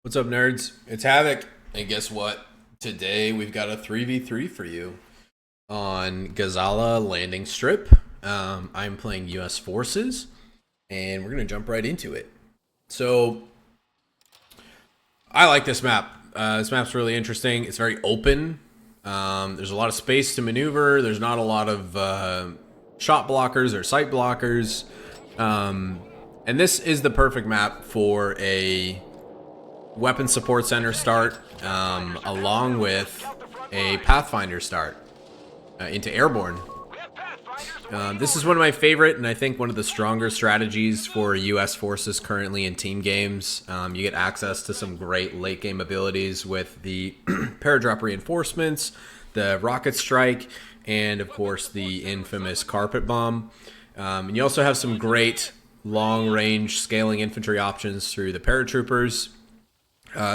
What's up, nerds? It's Havoc, and guess what? Today we've got a 3v3 for you on Gazala Landing Strip. I'm playing US Forces, and we're going to jump right into it. So, I like this map. This map's really interesting. It's very open. There's a lot of space to maneuver. There's not a lot of shot blockers or sight blockers. And this is the perfect map for a weapon support center start, along with a Pathfinder start into Airborne. This is one of my favorite, and I think one of the stronger strategies for U.S. forces currently in team games. You get access to some great late game abilities with the paradrop reinforcements, the rocket strike, and of course the infamous carpet bomb. And you also have some great long range scaling infantry options through the paratroopers.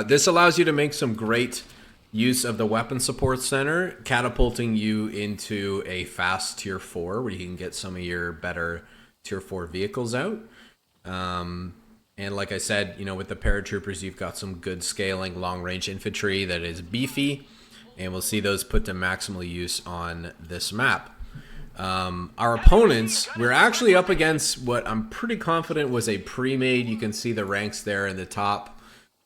This allows you to make some great use of the weapon support center, catapulting you into a fast tier 4 where you can get some of your better tier 4 vehicles out. And like I said, you know, with the paratroopers, you've got some good scaling long range infantry that is beefy, and we'll see those put to maximal use on this map. Our opponents, we're actually up against what I'm pretty confident was a pre-made. You can see the ranks there in the top.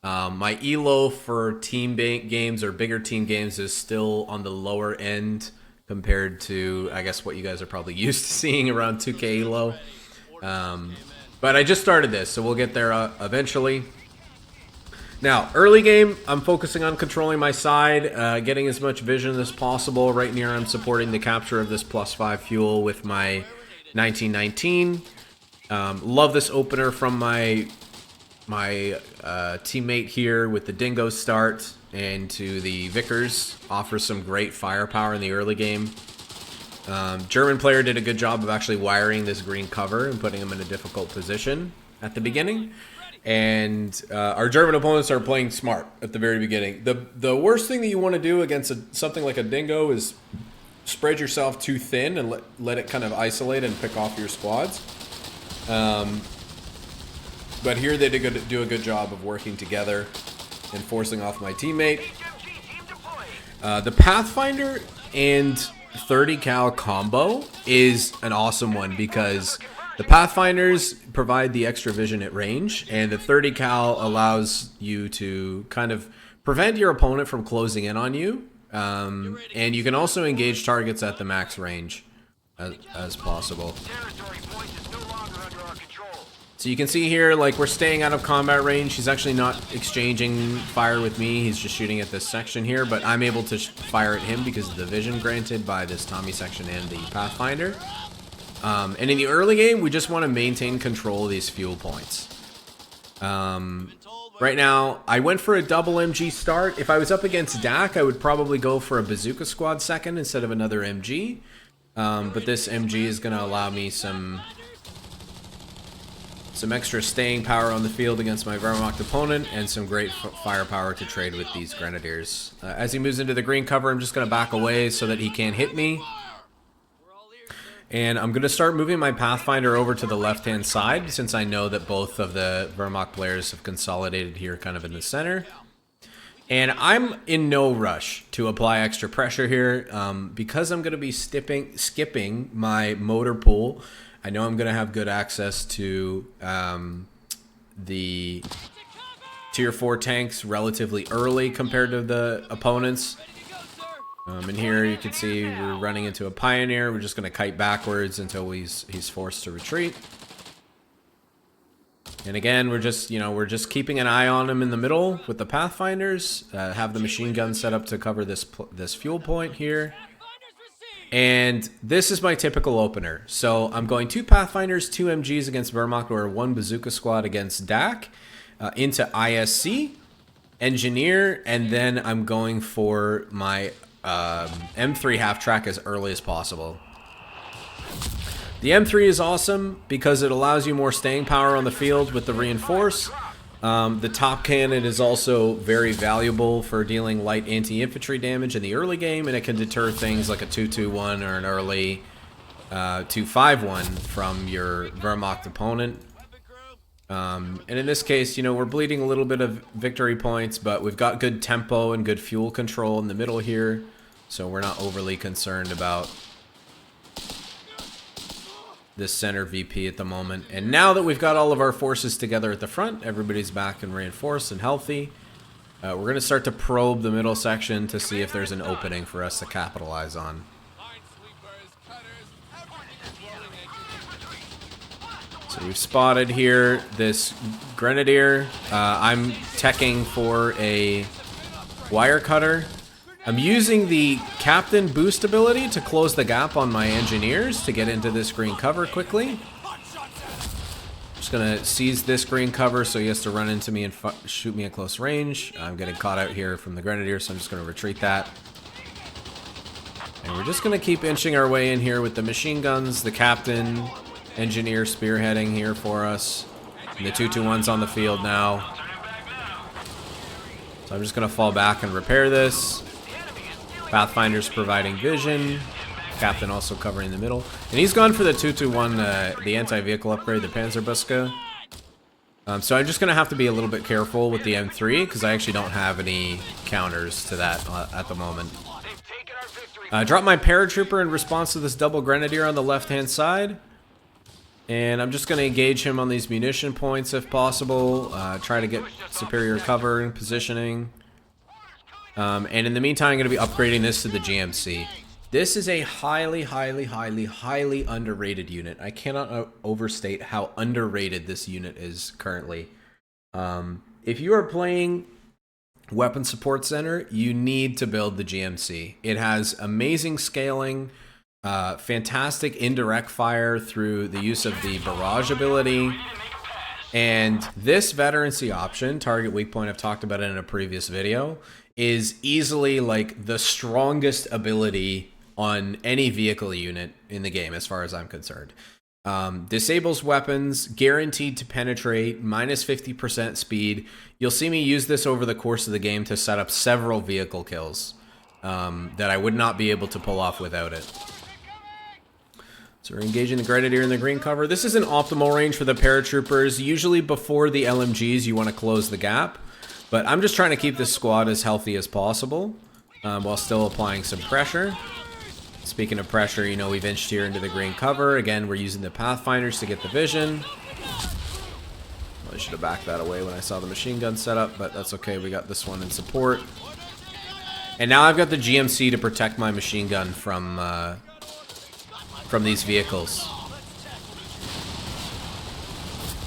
My elo for team games or bigger team games is still on the lower end compared to, I guess, what you guys are probably used to seeing around 2K elo. But I just started this, so we'll get there eventually. Now, early game, I'm focusing on controlling my side, getting as much vision as possible. Right near, I'm supporting the capture of this +5 fuel with my 1919. Love this opener from my teammate here with the Dingo start, and to the Vickers, offers some great firepower in the early game. German player did a good job of actually wiring this green cover and putting him in a difficult position at the beginning. And our German opponents are playing smart at the very beginning. The worst thing that you want to do against something like a Dingo is spread yourself too thin and let it kind of isolate and pick off your squads. But here they do a good job of working together and forcing off my teammate. The Pathfinder and 30 cal combo is an awesome one because the Pathfinders provide the extra vision at range, and the 30 cal allows you to kind of prevent your opponent from closing in on you. And you can also engage targets at the max range as possible. So you can see here, like, we're staying out of combat range. He's actually not exchanging fire with me. He's just shooting at this section here, but I'm able to fire at him because of the vision granted by this Tommy section and the Pathfinder. And in the early game, we just want to maintain control of these fuel points. Right now, I went for a double MG start. If I was up against Dak, I would probably go for a Bazooka Squad second instead of another MG. But this MG is going to allow me some extra staying power on the field against my Wehrmacht opponent, and some great firepower to trade with these Grenadiers. As he moves into the green cover, I'm just going to back away so that he can't hit me. And I'm going to start moving my Pathfinder over to the left-hand side, since I know that both of the Wehrmacht players have consolidated here kind of in the center. And I'm in no rush to apply extra pressure here, because I'm going to be skipping my motor pool. I know I'm going to have good access to the tier 4 tanks relatively early compared to the opponents. And here you can see we're running into a Pioneer. We're just going to kite backwards until he's forced to retreat. And again, we're just keeping an eye on him in the middle with the Pathfinders. Have the machine gun set up to cover this fuel point here. And this is my typical opener. So I'm going 2 Pathfinders, 2 MGs against Wehrmacht, or 1 Bazooka Squad against Dak, into ISC, Engineer, and then I'm going for my M3 half-track as early as possible. The M3 is awesome because it allows you more staying power on the field with the Reinforce. The top cannon is also very valuable for dealing light anti-infantry damage in the early game, and it can deter things like a 2-2-1 or an early 2-5-1 from your Wehrmacht opponent. And in this case, you know, we're bleeding a little bit of victory points, but we've got good tempo and good fuel control in the middle here, so we're not overly concerned about this center VP at the moment. And now that we've got all of our forces together at the front, everybody's back and reinforced and healthy, we're going to start to probe the middle section to see if there's an opening for us to capitalize on. So we've spotted here this Grenadier. I'm teching for a wire cutter. I'm using the Captain boost ability to close the gap on my engineers to get into this green cover quickly. Just gonna seize this green cover so he has to run into me and shoot me at close range. I'm getting caught out here from the Grenadier, so I'm just gonna retreat that. And we're just gonna keep inching our way in here with the machine guns, the Captain, engineer spearheading here for us. And the 221's on the field now. So I'm just gonna fall back and repair this. Pathfinder's providing vision. Captain also covering the middle. And he's gone for the 221, the anti-vehicle upgrade, the Panzerbuska. So I'm just gonna have to be a little bit careful with the M3 because I actually don't have any counters to that at the moment. Drop my paratrooper in response to this double Grenadier on the left-hand side. And I'm just going to engage him on these munition points if possible. Try to get superior cover and positioning. And in the meantime, I'm going to be upgrading this to the GMC. This is a highly, highly, highly, highly underrated unit. I cannot overstate how underrated this unit is currently. If you are playing Weapon Support Center, you need to build the GMC. It has amazing scaling. Fantastic indirect fire through the use of the barrage ability. And this veterancy option, target weak point, I've talked about it in a previous video, is easily like the strongest ability on any vehicle unit in the game as far as I'm concerned. Disables weapons, guaranteed to penetrate, minus 50% speed. You'll see me use this over the course of the game to set up several vehicle kills that I would not be able to pull off without it. So we're engaging the Grenadier in the green cover. This is an optimal range for the paratroopers. Usually before the LMGs, you want to close the gap. But I'm just trying to keep this squad as healthy as possible while still applying some pressure. Speaking of pressure, you know, we've inched here into the green cover. Again, we're using the Pathfinders to get the vision. I should have backed that away when I saw the machine gun setup, but that's okay. We got this one in support. And now I've got the GMC to protect my machine gun from these vehicles.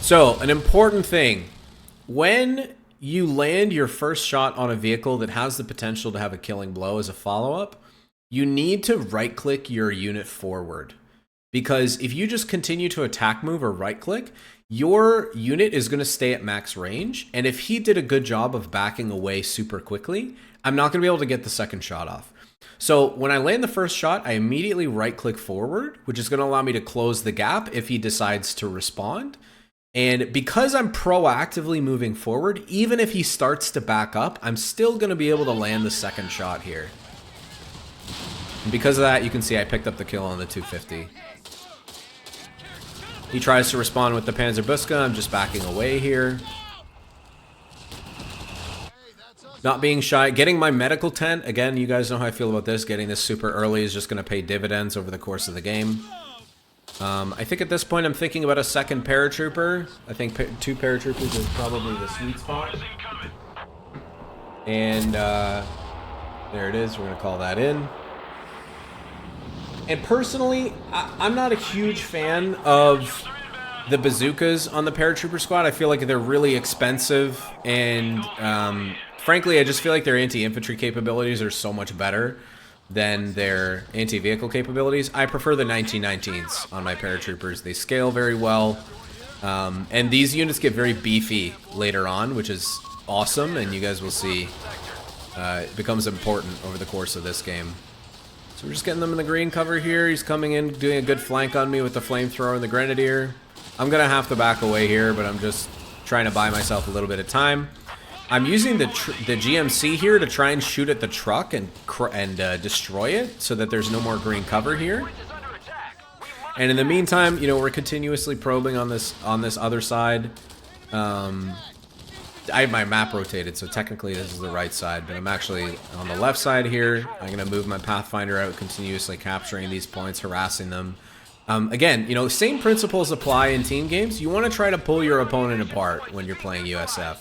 So, an important thing. When you land your first shot on a vehicle that has the potential to have a killing blow as a follow-up, you need to right-click your unit forward. Because if you just continue to attack move or right-click, your unit is going to stay at max range. And if he did a good job of backing away super quickly, I'm not going to be able to get the second shot off. So when I land the first shot, I immediately right-click forward, which is going to allow me to close the gap if he decides to respond. And because I'm proactively moving forward, even if he starts to back up, I'm still going to be able to land the second shot here. And because of that, you can see I picked up the kill on the 250. He tries to respond with the Panzerbuska. I'm just backing away here. Not being shy. Getting my medical tent. Again, you guys know how I feel about this. Getting this super early is just going to pay dividends over the course of the game. I think at this point I'm thinking about a second paratrooper. I think two paratroopers is probably the sweet spot. And there it is. We're going to call that in. And personally, I'm not a huge fan of the bazookas on the paratrooper squad. I feel like they're really expensive, and frankly, I just feel like their anti-infantry capabilities are so much better than their anti-vehicle capabilities. I prefer the 1919s on my paratroopers. They scale very well, and these units get very beefy later on, which is awesome, and you guys will see it becomes important over the course of this game. So we're just getting them in the green cover here. He's coming in, doing a good flank on me with the flamethrower and the Grenadier. I'm going to have to back away here, but I'm just trying to buy myself a little bit of time. I'm using the GMC here to try and shoot at the truck and destroy it so that there's no more green cover here. And in the meantime, you know, we're continuously probing on this other side. I have my map rotated, so technically this is the right side, but I'm actually on the left side here. I'm going to move my Pathfinder out, continuously capturing these points, harassing them. Again, you know, same principles apply in team games. You want to try to pull your opponent apart when you're playing USF.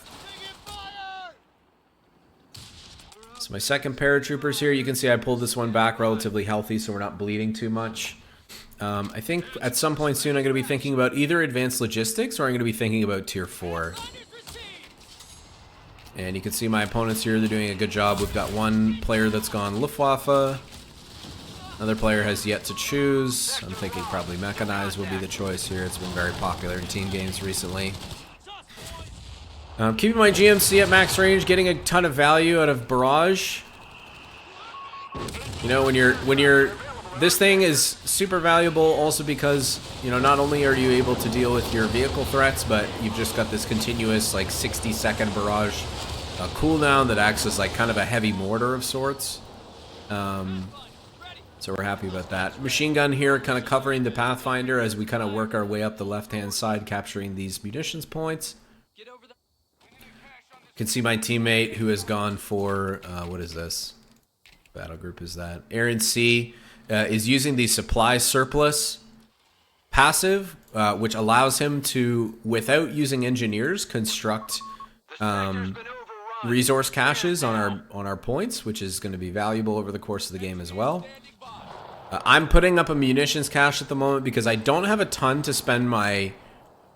So my second paratroopers here, you can see I pulled this one back relatively healthy, so we're not bleeding too much. I think at some point soon I'm going to be thinking about either advanced logistics or I'm going to be thinking about tier 4. And you can see my opponents here, they're doing a good job. We've got one player that's gone Luftwaffe. Another player has yet to choose. I'm thinking probably mechanized will be the choice here. It's been very popular in team games recently. Keeping my GMC at max range, getting a ton of value out of barrage. You know, when you're this thing is super valuable also because, you know, not only are you able to deal with your vehicle threats, but you've just got this continuous like 60-second barrage cooldown that acts as like kind of a heavy mortar of sorts. So we're happy about that. Machine gun here kind of covering the Pathfinder as we kind of work our way up the left-hand side, capturing these munitions points. You can see my teammate who has gone for, what is this? Battlegroup is that? Aaron C. Is using the supply surplus passive, which allows him to, without using engineers, construct resource caches on our points, which is going to be valuable over the course of the game as well. I'm putting up a munitions cache at the moment because I don't have a ton to spend my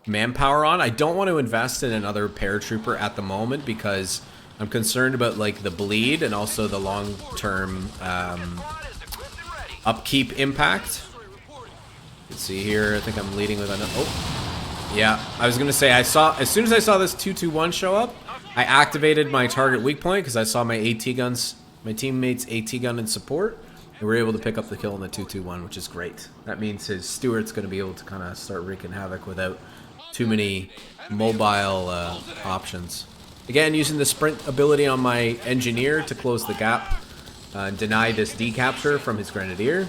manpower on. I don't want to invest in another paratrooper at the moment because I'm concerned about like the bleed and also the long-term upkeep impact. You can see here, I think I'm leading with another. Oh, yeah. I was gonna say as soon as I saw this 221 show up, I activated my target weak point because I saw my AT guns, my teammates' AT gun in support. And we were able to pick up the kill in the 221, which is great. That means his Stewart's going to be able to kind of start wreaking havoc without too many mobile options. Again, using the sprint ability on my engineer to close the gap and deny this decapture from his grenadier.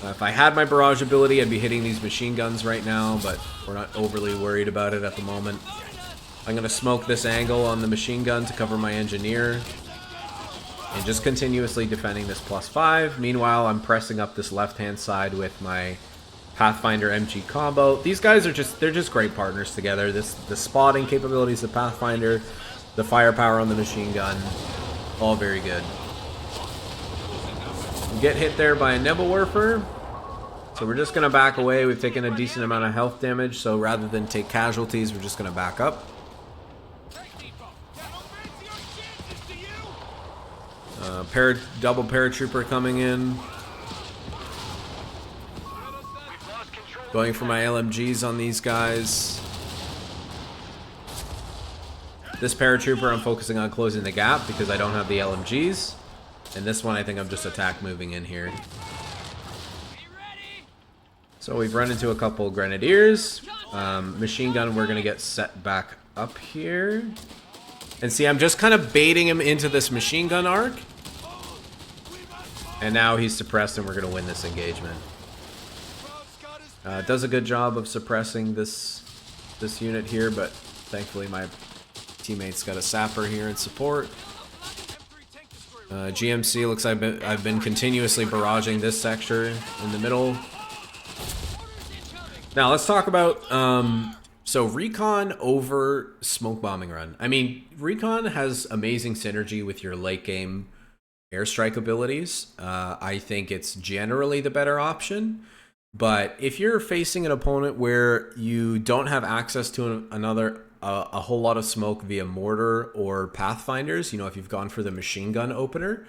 If I had my barrage ability, I'd be hitting these machine guns right now, but we're not overly worried about it at the moment. I'm going to smoke this angle on the machine gun to cover my engineer. And just continuously defending this +5. Meanwhile, I'm pressing up this left-hand side with my Pathfinder MG combo. These guys are they're just great partners together. The spotting capabilities of Pathfinder, the firepower on the machine gun, all very good. We get hit there by a Nebelwerfer. So we're just going to back away. We've taken a decent amount of health damage, so rather than take casualties, we're just going to back up. Double paratrooper coming in. Going for my LMGs on these guys. This paratrooper I'm focusing on closing the gap because I don't have the LMGs. And this one I think I'm just attack moving in here. So we've run into a couple grenadiers. Machine gun we're going to get set back up here. And see, I'm just kind of baiting him into this machine gun arc. And now he's suppressed and we're going to win this engagement. Does a good job of suppressing this unit here, but thankfully my teammate's got a sapper here in support. GMC looks like I've been continuously barraging this sector in the middle. Now let's talk about so recon over smoke bombing run. I mean, recon has amazing synergy with your late game airstrike abilities. I think it's generally the better option. But if you're facing an opponent where you don't have access to a whole lot of smoke via mortar or pathfinders, you know, if you've gone for the machine gun opener,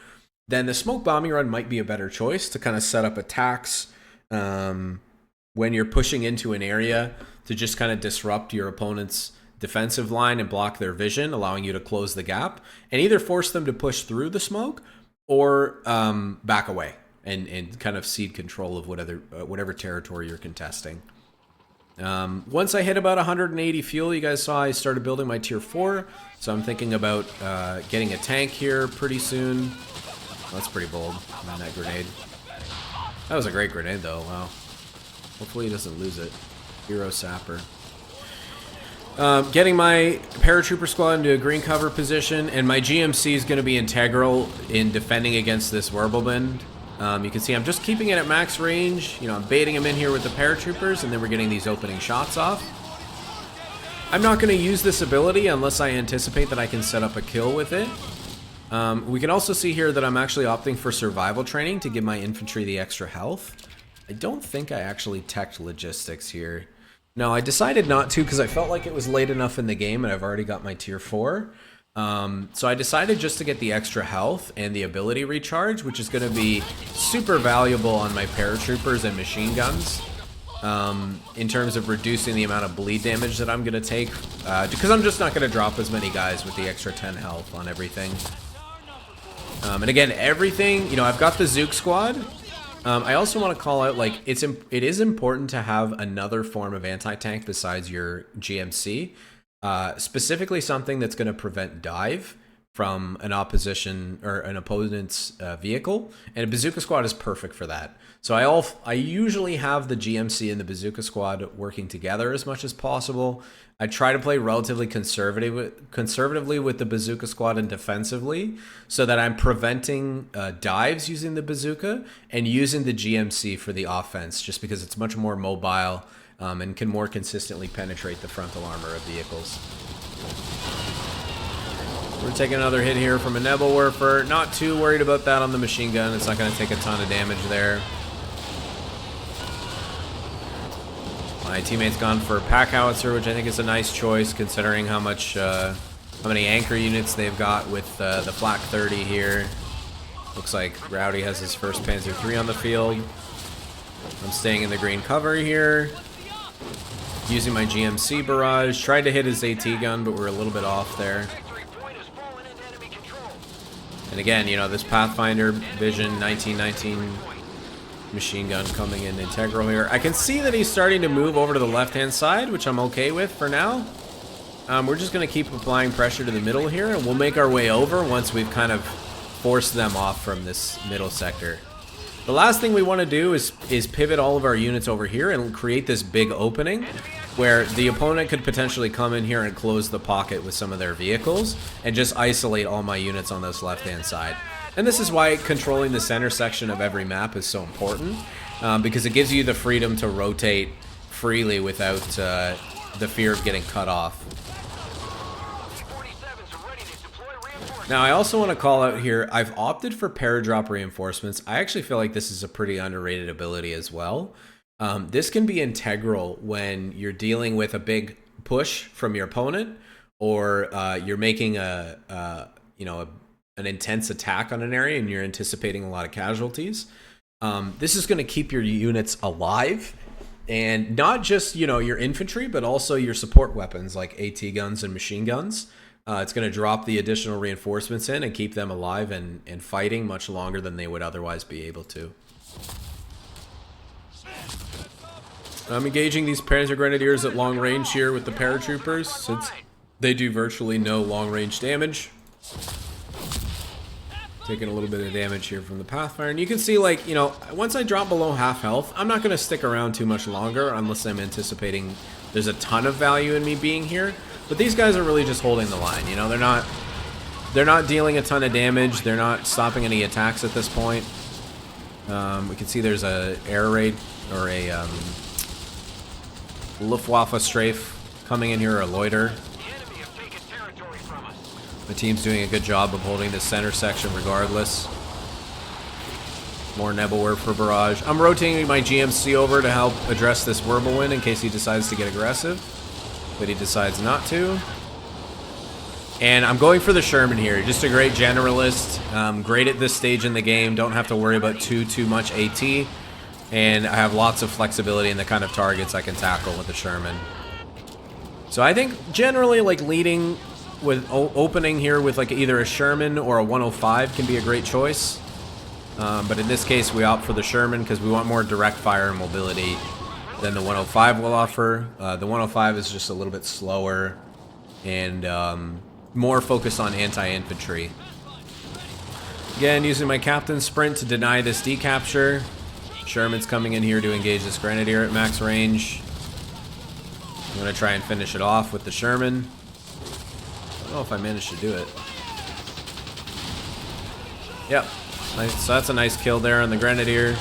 then the smoke bombing run might be a better choice to kind of set up attacks when you're pushing into an area to just kind of disrupt your opponent's defensive line and block their vision, allowing you to close the gap and either force them to push through the smoke or back away and kind of cede control of whatever territory you're contesting. Once I hit about 180 fuel, you guys saw I started building my tier 4, so I'm thinking about getting a tank here pretty soon. Well, that's pretty bold, man, that grenade. That was a great grenade though, wow. Hopefully he doesn't lose it. Hero Sapper. Getting my paratrooper squad into a green cover position, and my GMC is going to be integral in defending against this Wirbelwind. You can see I'm just keeping it at max range. You know, I'm baiting him in here with the paratroopers, and then we're getting these opening shots off. I'm not going to use this ability unless I anticipate that I can set up a kill with it. We can also see here that I'm actually opting for survival training to give my infantry the extra health. I don't think I actually teched logistics here. No, I decided not to because I felt like it was late enough in the game and I've already got my tier 4. So I decided just to get the extra health and the ability recharge, which is going to be super valuable on my paratroopers and machine guns. In terms of reducing the amount of bleed damage that I'm going to take. Because I'm just not going to drop as many guys with the extra 10 health on everything. And again, everything, you know, I've got the Zook squad. I also want to call out, like, it is important to have another form of anti-tank besides your GMC. Specifically something that's going to prevent dive from an opposition or an opponent's vehicle. And a bazooka squad is perfect for that. So I usually have the GMC and the bazooka squad working together as much as possible. I try to play relatively conservatively with the bazooka squad and defensively so that I'm preventing dives using the bazooka and using the GMC for the offense just because it's much more mobile and can more consistently penetrate the frontal armor of vehicles. We're taking another hit here from a Nebelwerfer. Not too worried about that on the machine gun. It's not going to take a ton of damage there. My teammate's gone for Pack Howitzer, which I think is a nice choice considering how many anchor units they've got with the Flak 30 here. Looks like Rowdy has his first Panzer III on the field. I'm staying in the green cover here. Using my GMC barrage. Tried to hit his AT gun, but we're a little bit off there. And again, you know, this Pathfinder Vision 1919 machine gun coming in integral here. I can see that he's starting to move over to the left-hand side, which I'm okay with for now. We're just going to keep applying pressure to the middle here, and we'll make our way over once we've kind of forced them off from this middle sector. The last thing we want to do is pivot all of our units over here and create this big opening where the opponent could potentially come in here and close the pocket with some of their vehicles and just isolate all my units on this left-hand side. And this is why controlling the center section of every map is so important, because it gives you the freedom to rotate freely without the fear of getting cut off. Now, I also want to call out here, I've opted for paradrop reinforcements. I actually feel like this is a pretty underrated ability as well. This can be integral when you're dealing with a big push from your opponent, or you're making an intense attack on an area and you're anticipating a lot of casualties. This is going to keep your units alive, and not just, you know, your infantry, but also your support weapons like AT guns and machine guns. It's going to drop the additional reinforcements in and keep them alive and fighting much longer than they would otherwise be able to. I'm engaging these Panzer Grenadiers at long range here with the paratroopers, since they do virtually no long range damage. Taking a little bit of damage here from the Pathfinder. And you can see, like, you know, once I drop below half health, I'm not going to stick around too much longer unless I'm anticipating there's a ton of value in me being here. But these guys are really just holding the line, you know, they're not dealing a ton of damage, they're not stopping any attacks at this point. We can see there's a air raid, or a Luftwaffe strafe coming in here, or a loiter. The team's doing a good job of holding the center section regardless. More Nebelwerfer barrage. I'm rotating my GMC over to help address this Wirbelwind in case he decides to get aggressive. But he decides not to. And I'm going for the Sherman here. Just a great generalist. Great at this stage in the game. Don't have to worry about too much AT. And I have lots of flexibility in the kind of targets I can tackle with the Sherman. So I think generally, like, leading with opening here with like either a Sherman or a 105 can be a great choice. But in this case, we opt for the Sherman because we want more direct fire and mobility than the 105 will offer. The 105 is just a little bit slower and more focused on anti-infantry. Again, using my captain's sprint to deny this decapture. Sherman's coming in here to engage this Grenadier at max range. I'm going to try and finish it off with the Sherman. I don't know if I managed to do it. Yep. Nice. So that's a nice kill there on the Grenadier.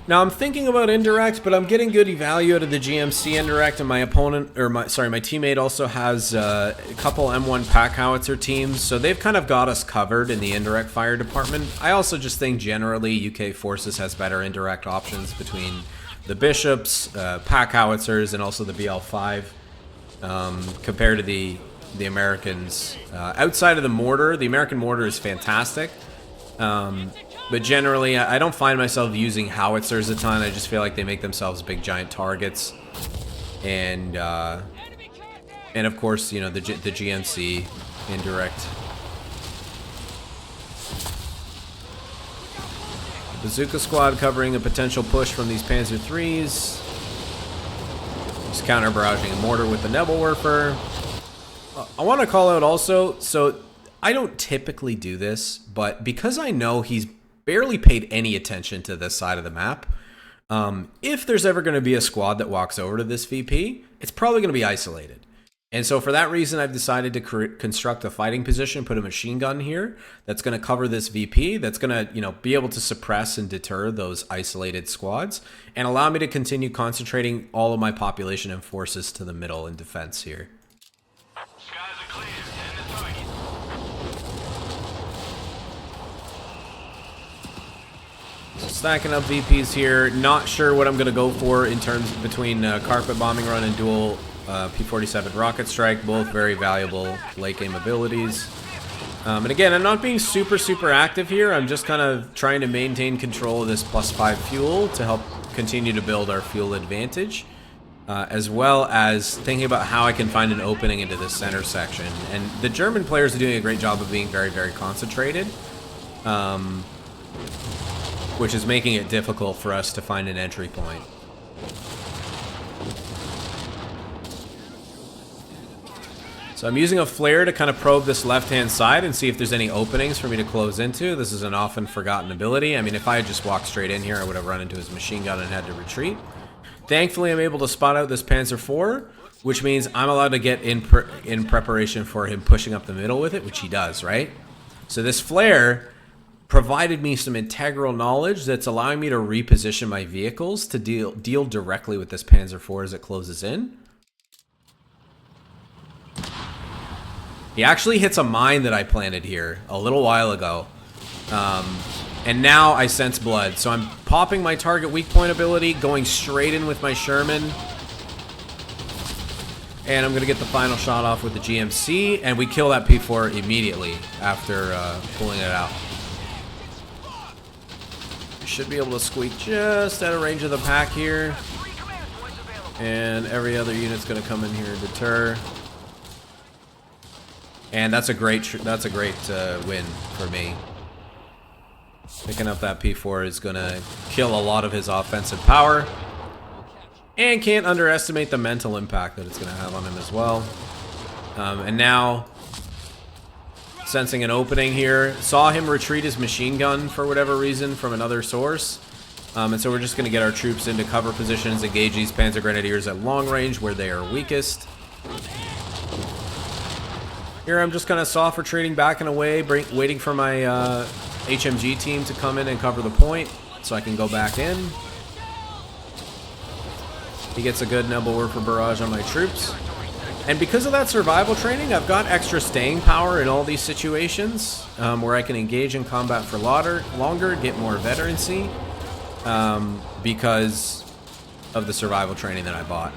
Now I'm thinking about indirect, but I'm getting good evalu out of the GMC indirect, and my opponent, or my teammate also has a couple M1 pack howitzer teams, so they've kind of got us covered in the indirect fire department. I also just think generally UK Forces has better indirect options between the Bishops, pack howitzers, and also the BL5 compared to the Americans. Outside of the mortar, the American mortar is fantastic. But generally, I don't find myself using howitzers a ton. I just feel like they make themselves big, giant targets. And of course, you know, the GMC indirect. Bazooka squad covering a potential push from these Panzer IIIs. Just counter barraging a mortar with the Nebelwerfer. I want to call out also, so I don't typically do this, but because I know he's barely paid any attention to this side of the map, if there's ever going to be a squad that walks over to this VP, it's probably going to be isolated. And so for that reason, I've decided to construct a fighting position, put a machine gun here that's going to cover this VP, that's going to, you know, be able to suppress and deter those isolated squads and allow me to continue concentrating all of my population and forces to the middle in defense here. Stacking up VPs here. Not sure what I'm going to go for in terms between carpet bombing run and dual P-47 rocket strike. Both very valuable late game abilities. And again, I'm not being super active here. I'm just kind of trying to maintain control of this +5 fuel to help continue to build our fuel advantage, as well as thinking about how I can find an opening into this center section. And the German players are doing a great job of being very concentrated. Which is making it difficult for us to find an entry point. So I'm using a flare to kind of probe this left-hand side and see if there's any openings for me to close into. This is an often forgotten ability. I mean, if I had just walked straight in here, I would have run into his machine gun and had to retreat. Thankfully, I'm able to spot out this Panzer IV, which means I'm allowed to get in preparation for him pushing up the middle with it, which he does, right? So this flare provided me some integral knowledge that's allowing me to reposition my vehicles to deal directly with this Panzer IV as it closes in. He actually hits a mine that I planted here a little while ago. And now I sense blood. So I'm popping my target weak point ability, going straight in with my Sherman. And I'm going to get the final shot off with the GMC. And we kill that P4 immediately after pulling it out. Should be able to squeak just out of range of the pack here, and every other unit's going to come in here and deter. And that's a great win for me. Picking up that P4 is going to kill a lot of his offensive power, and can't underestimate the mental impact that it's going to have on him as well. And now, sensing an opening here, saw him retreat his machine gun for whatever reason from another source. And so we're just going to get our troops into cover positions, engage these Panzer Grenadiers at long range where they are weakest. Here I'm just kind of soft retreating back and away, waiting for my HMG team to come in and cover the point so I can go back in. He gets a good Nebelwerfer barrage on my troops. And because of that survival training, I've got extra staying power in all these situations where I can engage in combat for longer, get more veterancy because of the survival training that I bought.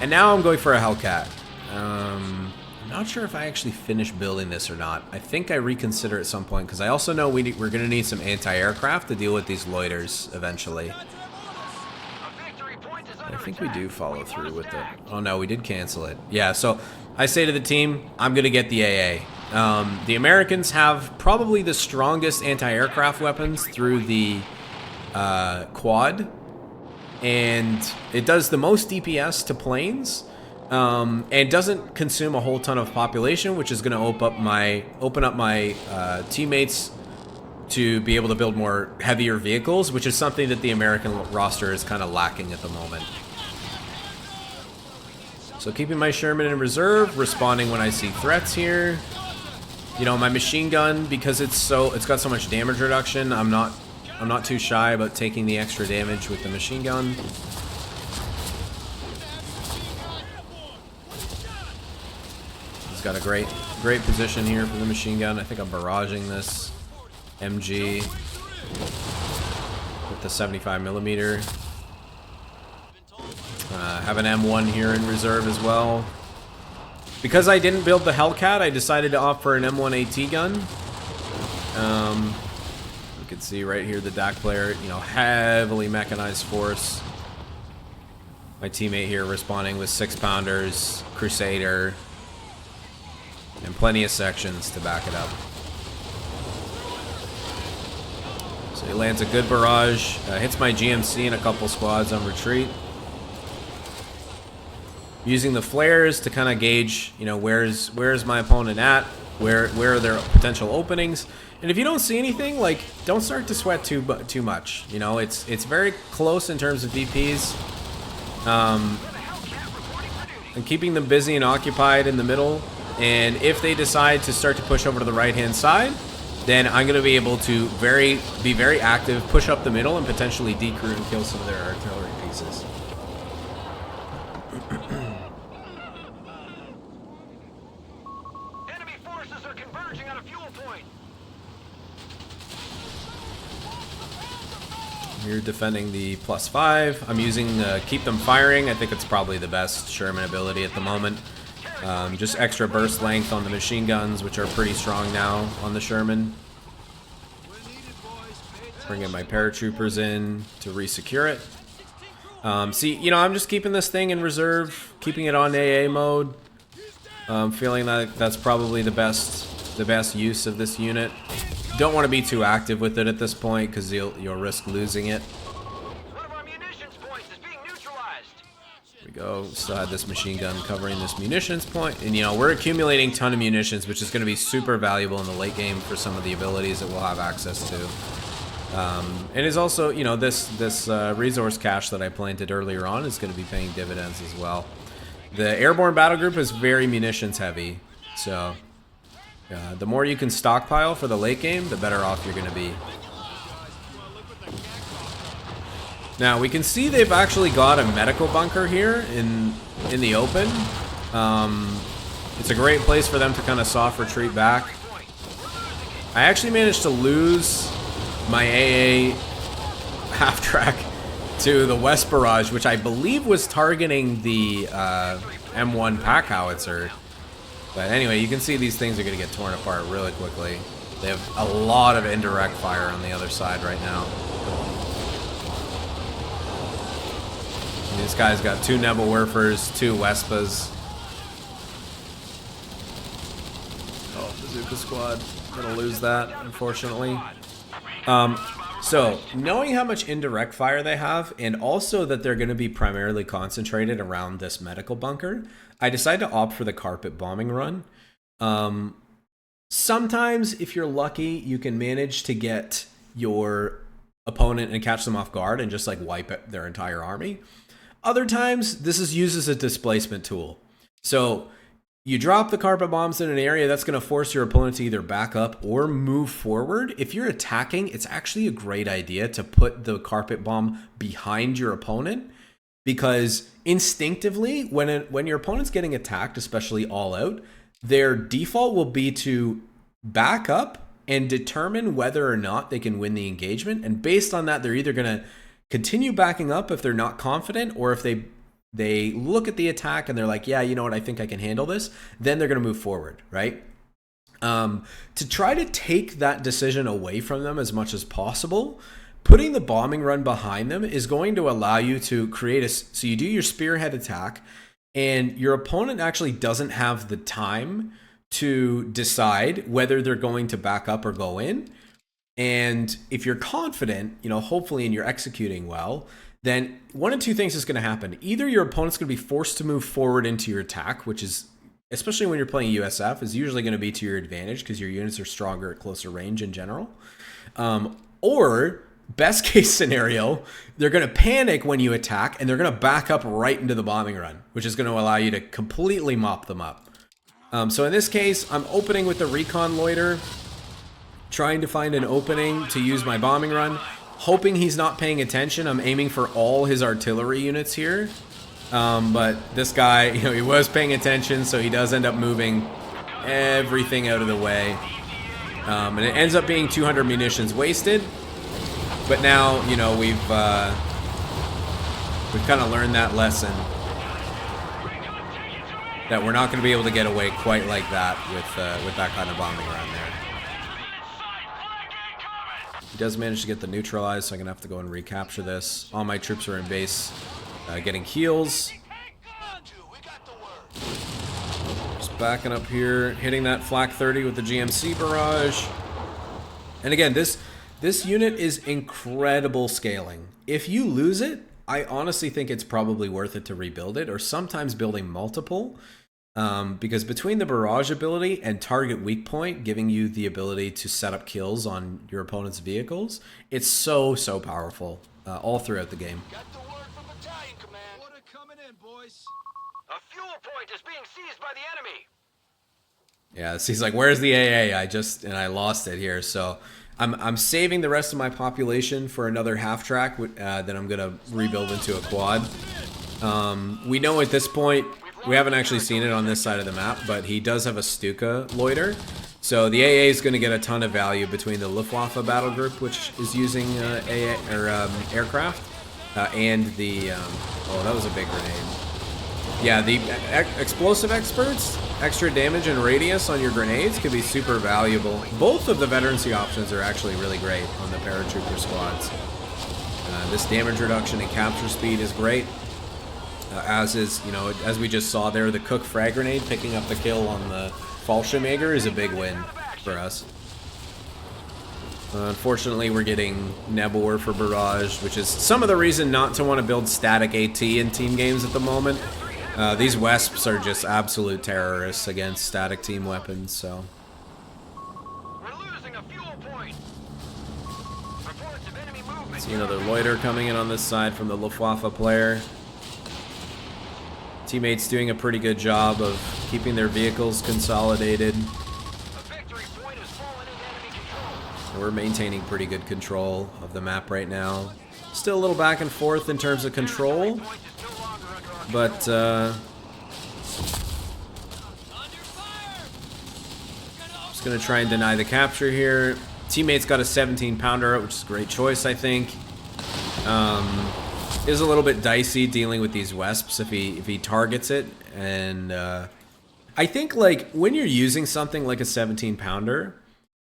And now I'm going for a Hellcat. I'm not sure if I actually finished building this or not. I think I reconsider at some point because I also know we're going to need some anti-aircraft to deal with these loiters eventually. I think we do follow through with it. Oh no, we did cancel it. Yeah, so I say to the team, I'm going to get the AA. The Americans have probably the strongest anti-aircraft weapons through the quad. And it does the most DPS to planes. And doesn't consume a whole ton of population, which is going to open up my teammates' to be able to build more heavier vehicles, which is something that the American roster is kind of lacking at the moment. So keeping my Sherman in reserve, responding when I see threats here. You know, my machine gun, because it's got so much damage reduction, I'm not too shy about taking the extra damage with the machine gun. He's got a great position here for the machine gun. I think I'm barraging this MG with the 75mm. Have an M1 here in reserve as well. Because I didn't build the Hellcat, I decided to opt for an M1 AT gun. You can see right here the DAC player, you know, heavily mechanized force. My teammate here responding with 6-pounders, Crusader, and plenty of sections to back it up. So he lands a good barrage, hits my GMC and a couple squads on retreat. Using the flares to kind of gauge, you know, where's my opponent at, where are their potential openings, and if you don't see anything, like, don't start to sweat too much. You know, it's very close in terms of VPs, and keeping them busy and occupied in the middle. And if they decide to start to push over to the right-hand side, then I'm going to be able to be very active, push up the middle, and potentially decrew and kill some of their artillery pieces. You're defending the +5. I'm using keep them firing. I think it's probably the best Sherman ability at the moment. Just extra burst length on the machine guns, which are pretty strong now on the Sherman. Bringing my paratroopers in to resecure it. See, you know, I'm just keeping this thing in reserve, keeping it on AA mode. Feeling that that's probably the best use of this unit. Don't want to be too active with it at this point because you'll risk losing it. One of our munitions points is being neutralized. Here we go. Still had this machine gun covering this munitions point, and you know, we're accumulating a ton of munitions, which is going to be super valuable in the late game for some of the abilities that we'll have access to. And is also, you know, this resource cache that I planted earlier on is going to be paying dividends as well. The Airborne Battle Group is very munitions heavy, so the more you can stockpile for the late game, the better off you're going to be. Now we can see they've actually got a medical bunker here in the open. It's a great place for them to kind of soft retreat back. I actually managed to lose my AA half track to the West Barrage, which I believe was targeting the M1 pack howitzer. But anyway, you can see these things are going to get torn apart really quickly. They have a lot of indirect fire on the other side right now. And this guy's got 2 Nebelwerfers, 2 Wespas. Oh, Bazooka Squad. Gonna lose that, unfortunately. So, knowing how much indirect fire they have, and also that they're going to be primarily concentrated around this medical bunker, I decided to opt for the carpet bombing run. Sometimes, if you're lucky, you can manage to get your opponent and catch them off guard and just like wipe their entire army. Other times, this is used as a displacement tool. So, you drop the carpet bombs in an area that's going to force your opponent to either back up or move forward. If you're attacking, it's actually a great idea to put the carpet bomb behind your opponent, because instinctively, when your opponent's getting attacked, especially all out, their default will be to back up and determine whether or not they can win the engagement. And based on that, they're either going to continue backing up if they're not confident, or if they look at the attack and they're like, yeah, you know what, I think I can handle this, then they're going to move forward, right? To try to take that decision away from them as much as possible, putting the bombing run behind them is going to allow you to create so you do your spearhead attack, and your opponent actually doesn't have the time to decide whether they're going to back up or go in. And if you're confident, you know, hopefully, and you're executing well, then one of two things is going to happen. Either your opponent's going to be forced to move forward into your attack, which is especially when you're playing USF, is usually going to be to your advantage because your units are stronger at closer range in general. Or best case scenario, they're going to panic when you attack and they're going to back up right into the bombing run, which is going to allow you to completely mop them up. So in this case, I'm opening with the recon loiter, trying to find an opening to use my bombing run, hoping he's not paying attention. I'm aiming for all his artillery units here. But this guy, he was paying attention, so he does end up moving everything out of the way. And it ends up being 200 munitions wasted. But now, we've kind of learned that lesson. That we're not going to be able to get away quite like that with that kind of bombing around there. He does manage to get the neutralized, so I'm going to have to go and recapture this. All my troops are in base, getting heals. Just backing up here, hitting that flak 30 with the GMC barrage. And again, this unit is incredible scaling. If you lose it, I honestly think it's probably worth it to rebuild it, or sometimes building multiple. Because between the barrage ability and target weak point, giving you the ability to set up kills on your opponent's vehicles, it's so powerful all throughout the game. Got the word from Battalion Command. Order coming in, boys. A fuel point is being seized by the enemy. Yeah, so he's like, "Where's the AA? I lost it here." So I'm saving the rest of my population for another half track that I'm gonna rebuild into a quad. We know at this point, we haven't actually seen it on this side of the map, but he does have a Stuka loiter. So the AA is going to get a ton of value between the Luftwaffe Battle Group, which is using aircraft, and the... oh, that was a big grenade. Yeah, the explosive experts, extra damage and radius on your grenades could be super valuable. Both of the veterancy options are actually really great on the paratrooper squads. This damage reduction and capture speed is great. As is, as we just saw there, the Cook frag grenade picking up the kill on the Fallschirmjäger is a big win for us. Unfortunately, we're getting Nebor for barrage, which is some of the reason not to want to build static AT in team games at the moment. These Wesps are just absolute terrorists against static team weapons, so... We're losing a fuel point. Reports of enemy movement. See another loiter coming in on this side from the Luftwaffe player. Teammates doing a pretty good job of keeping their vehicles consolidated. A victory point has fallen into enemy control. And we're maintaining pretty good control of the map right now. Still a little back and forth in terms of control, but just gonna try and deny the capture here. Teammates got a 17 pounder, which is a great choice, I think. Is a little bit dicey dealing with these Wesps if he targets it, and I think like when you're using something like a 17 pounder,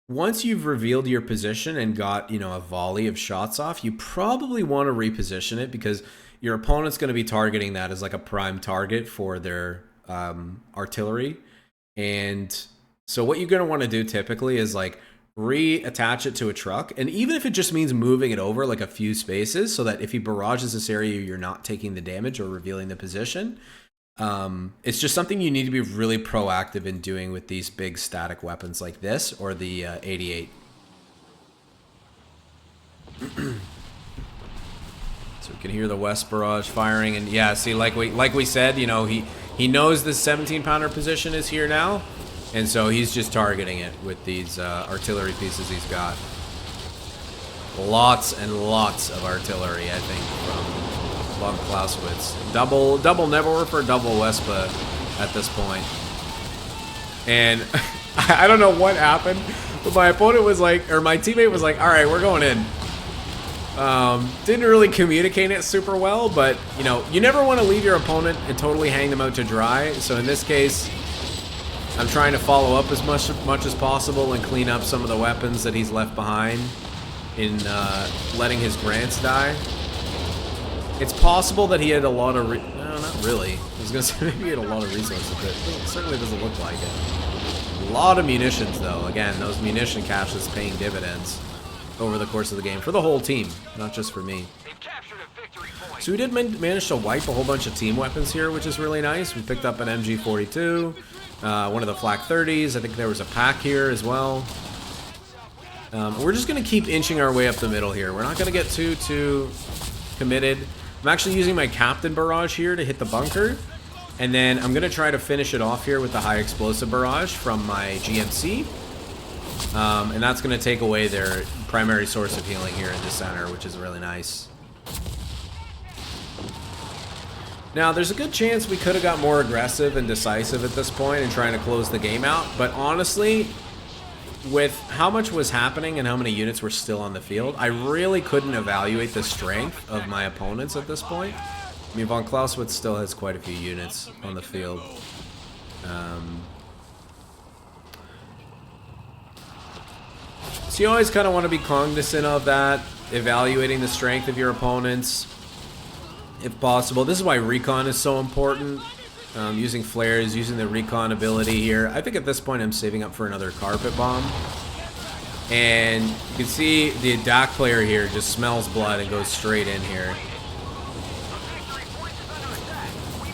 once you've revealed your position and got a volley of shots off, you probably want to reposition it because your opponent's going to be targeting that as like a prime target for their artillery, and so what you're going to want to do typically is like reattach it to a truck, and even if it just means moving it over like a few spaces so that if he barrages this area you're not taking the damage or revealing the position. It's just something you need to be really proactive in doing with these big static weapons like this or the 88. So we can hear the West barrage firing, and yeah, see, like we said, he knows this 17 pounder position is here now. And so he's just targeting it with these artillery pieces he's got. Lots and lots of artillery, I think, from von Clausewitz. Double Nebor for double Wespa at this point. And I don't know what happened, but my opponent was like, or my teammate was like, all right, we're going in. Didn't really communicate it super well, but, you never want to leave your opponent and totally hang them out to dry. So in this case, I'm trying to follow up as much as possible and clean up some of the weapons that he's left behind in letting his grants die. It's possible that he had a lot of... no, not really. I was going to say maybe he had a lot of resources, but it certainly doesn't look like it. A lot of munitions, though. Again, those munition caches paying dividends over the course of the game for the whole team, not just for me. They've captured a victory point. So we did manage to wipe a whole bunch of team weapons here, which is really nice. We picked up an MG42, one of the Flak 30s. I think there was a pack here as well. We're just going to keep inching our way up the middle here. We're not going to get too committed. I'm actually using my Captain Barrage here to hit the bunker. And then I'm going to try to finish it off here with the high explosive barrage from my GMC. And that's going to take away their primary source of healing here in the center, which is really nice. Now, there's a good chance we could have got more aggressive and decisive at this point and trying to close the game out. But honestly, with how much was happening and how many units were still on the field, I really couldn't evaluate the strength of my opponents at this point. I mean, von Clausewitz still has quite a few units on the field. So you always kind of want to be cognizant of that, evaluating the strength of your opponents, if possible. This is why recon is so important. Using flares, using the recon ability here. I think at this point I'm saving up for another carpet bomb. And you can see the DAC player here just smells blood and goes straight in here.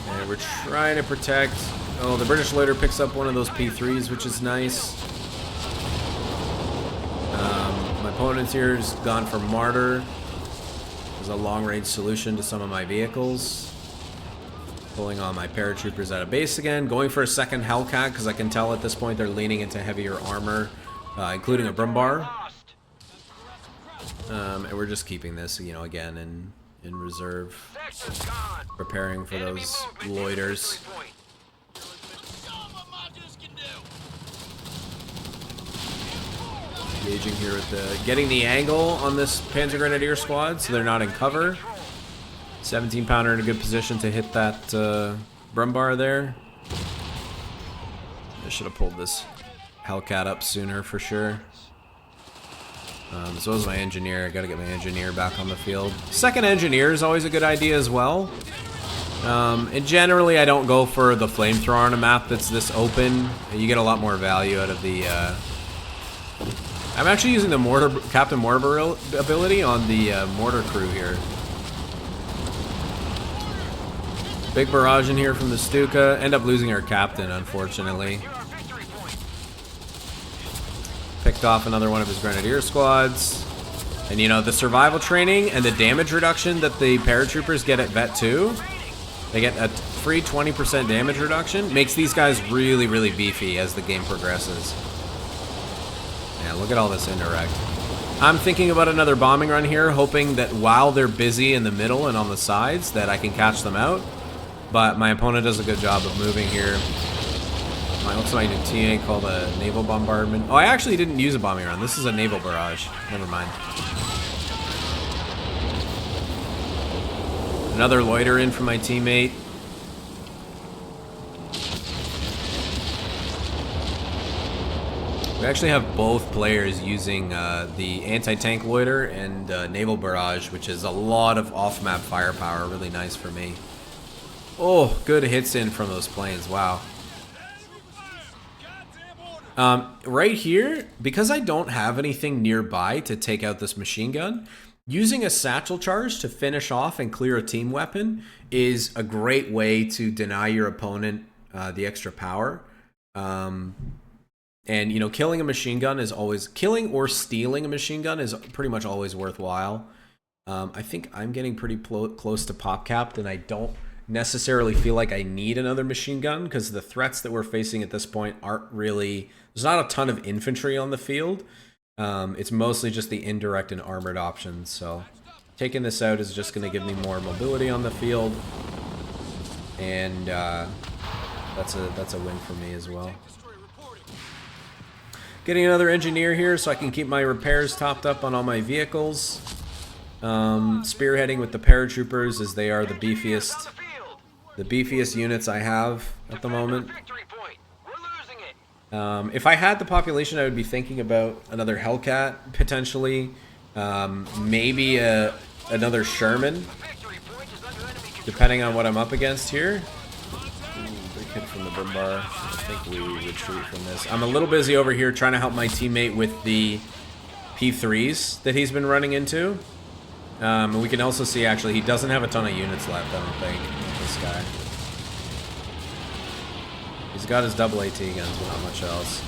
And we're trying to protect. Oh, the British loader picks up one of those P3s, which is nice. My opponent's here has gone for Martyr. There's a long-range solution to some of my vehicles. Pulling on my paratroopers out of base again. Going for a second Hellcat because I can tell at this point they're leaning into heavier armor, including a Brumbar. And we're just keeping this, you know, again in reserve, preparing for those loiters. Engaging here with the getting the angle on this Panzer Grenadier squad so they're not in cover. 17-pounder in a good position to hit that Brumbar there. I should have pulled this Hellcat up sooner for sure. So is my engineer. I gotta get my engineer back on the field. Second engineer is always a good idea as well. And generally I don't go for the flamethrower on a map that's this open. You get a lot more value out of the... I'm actually using the Captain Mortar ability on the mortar crew here. Big barrage in here from the Stuka. End up losing our captain, unfortunately. Picked off another one of his Grenadier squads. And you know, the survival training and the damage reduction that the paratroopers get at Vet 2, they get a free 20% damage reduction, makes these guys really, really beefy as the game progresses. Yeah, look at all this indirect. I'm thinking about another bombing run here, hoping that while they're busy in the middle and on the sides, that I can catch them out. But my opponent does a good job of moving here. Looks like a TA called a naval bombardment. Oh, I actually didn't use a bombing run. This is a naval barrage. Never mind. Another loiter in from my teammate. We actually have both players using the anti-tank loiter and naval barrage, which is a lot of off-map firepower. Really nice for me. Oh, good hits in from those planes. Wow. Right here, because I don't have anything nearby to take out this machine gun, using a satchel charge to finish off and clear a team weapon is a great way to deny your opponent the extra power. And, you know, killing a machine gun is always... Killing or stealing a machine gun is pretty much always worthwhile. I think I'm getting pretty close to pop capped, and I don't necessarily feel like I need another machine gun because the threats that we're facing at this point aren't really... There's not a ton of infantry on the field. It's mostly just the indirect and armored options, so taking this out is just going to give me more mobility on the field, and that's a win for me as well. Getting another engineer here so I can keep my repairs topped up on all my vehicles. Spearheading with the paratroopers as they are the beefiest units I have at the moment. If I had the population, I would be thinking about another Hellcat, potentially. Maybe another Sherman, depending on what I'm up against here. Big hit from the Brumbar. I think we retreat from this. I'm a little busy over here trying to help my teammate with the P3s that he's been running into. And we can also see, actually, he doesn't have a ton of units left, I don't think, this guy. He's got his double AT guns, but not much else.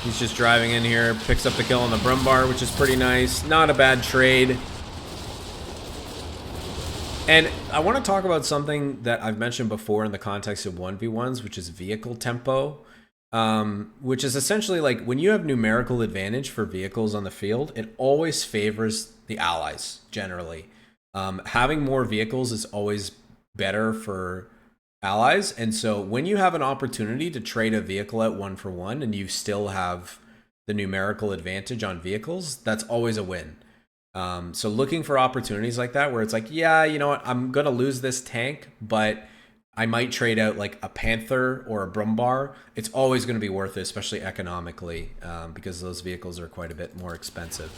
He's just driving in here, picks up the kill on the Brumbar, which is pretty nice. Not a bad trade. And I want to talk about something that I've mentioned before in the context of 1v1s, which is vehicle tempo. Which is essentially like when you have numerical advantage for vehicles on the field, it always favors the allies, generally. Having more vehicles is always better for allies. And so when you have an opportunity to trade a vehicle out 1-for-1 and you still have the numerical advantage on vehicles, that's always a win. So looking for opportunities like that where it's like, yeah, you know what, I'm going to lose this tank, but I might trade out like a Panther or a Brumbar. It's always going to be worth it, especially economically, because those vehicles are quite a bit more expensive.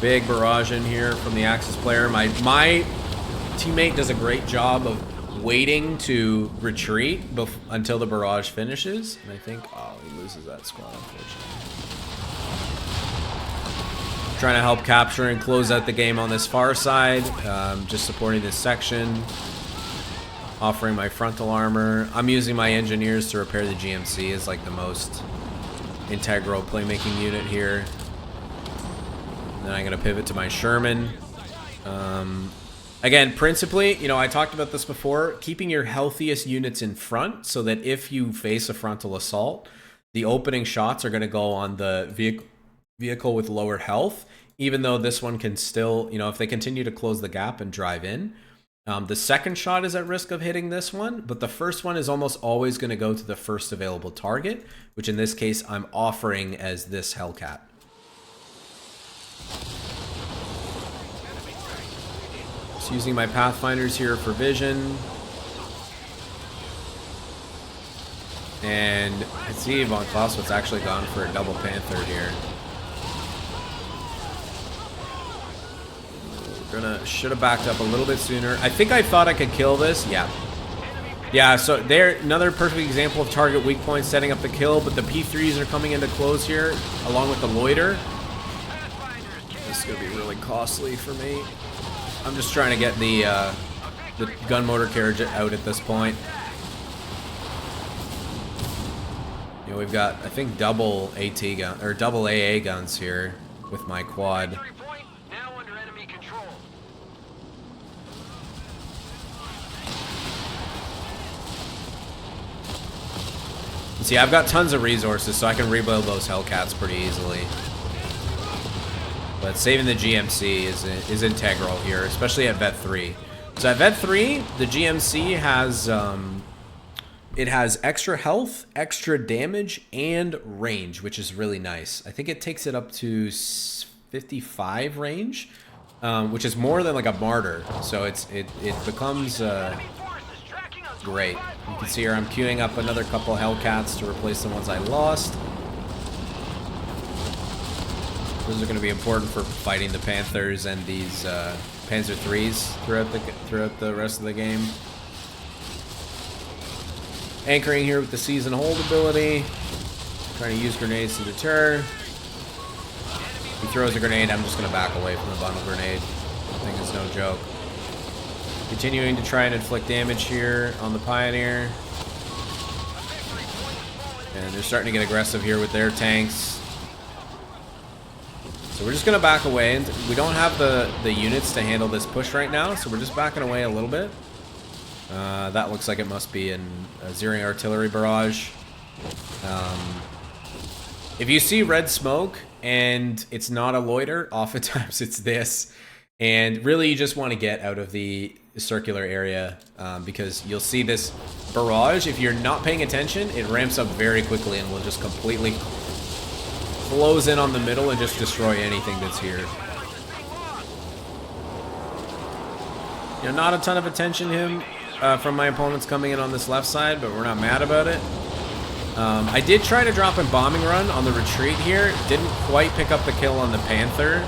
Big barrage in here from the Axis player. My teammate does a great job of waiting to retreat until the barrage finishes. And I think, oh, he loses that squad, unfortunately. Trying to help capture and close out the game on this far side. Just supporting this section. Offering my frontal armor. I'm using my engineers to repair the GMC as like the most integral playmaking unit here. Then I'm going to pivot to my Sherman. Again, principally, you know, I talked about this before, keeping your healthiest units in front so that if you face a frontal assault, the opening shots are going to go on the vehicle with lower health, even though this one can still, you know, if they continue to close the gap and drive in. The second shot is at risk of hitting this one, but the first one is almost always going to go to the first available target, which in this case I'm offering as this Hellcat. Just using my Pathfinders here for vision. And I see Von Clausewitz actually gone for a double Panther here. Should have backed up a little bit sooner. I think I thought I could kill this. Yeah, so there, another perfect example of target weak points setting up the kill, but the P3s are coming into close here, along with the loiter. This is going to be really costly for me. I'm just trying to get the gun motor carriage out at this point. You know, we've got, I think, double AT gun, or double AA guns here with my quad. See, I've got tons of resources, so I can rebuild those Hellcats pretty easily. But saving the GMC is integral here, especially at Vet 3. So at Vet 3, the GMC has it has extra health, extra damage, and range, which is really nice. I think it takes it up to 55 range, which is more than like a Martyr. So it becomes great. You can see here I'm queuing up another couple Hellcats to replace the ones I lost. Those are going to be important for fighting the Panthers and these Panzer IIIs throughout the rest of the game. Anchoring here with the seize and hold ability. Trying to use grenades to deter. He throws a grenade, I'm just going to back away from the bundle grenade. I think it's no joke. Continuing to try and inflict damage here on the Pioneer. And they're starting to get aggressive here with their tanks. So we're just going to back away. And we don't have the units to handle this push right now, so we're just backing away a little bit. That looks like it must be a Zeering artillery barrage. If you see red smoke and it's not a loiter, oftentimes it's this. And really you just want to get out of the circular area because you'll see this barrage. If you're not paying attention, it ramps up very quickly and will just completely close in on the middle and just destroy anything that's here. You know, not a ton of attention from my opponents coming in on this left side, but we're not mad about it. I did try to drop a bombing run on the retreat here. Didn't quite pick up the kill on the Panther.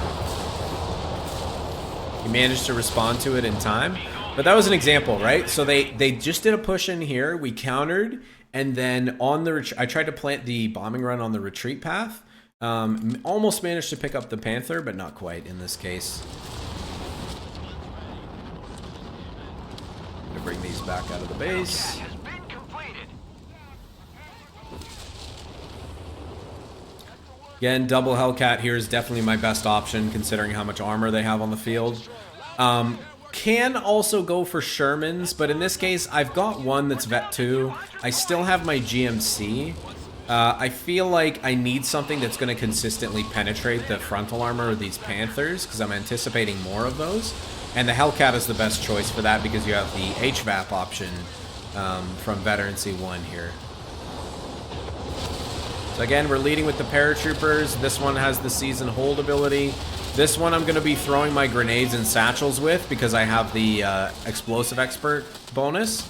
He managed to respond to it in time. But that was an example, right? So they just did a push in here. We countered, And then on the I tried to plant the bombing run on the retreat path. Almost managed to pick up the Panther, but not quite in this case. Gonna bring these back out of the base. Again, double Hellcat here is definitely my best option considering how much armor they have on the field. Can also go for Shermans, but in this case, I've got one that's Vet 2. I still have my GMC. I feel like I need something that's going to consistently penetrate the frontal armor of these Panthers, because I'm anticipating more of those. And the Hellcat is the best choice for that, because you have the HVAP option from Veterancy 1 here. So again, we're leading with the paratroopers. This one has the season hold ability. This one I'm going to be throwing my grenades and satchels with because I have the explosive expert bonus.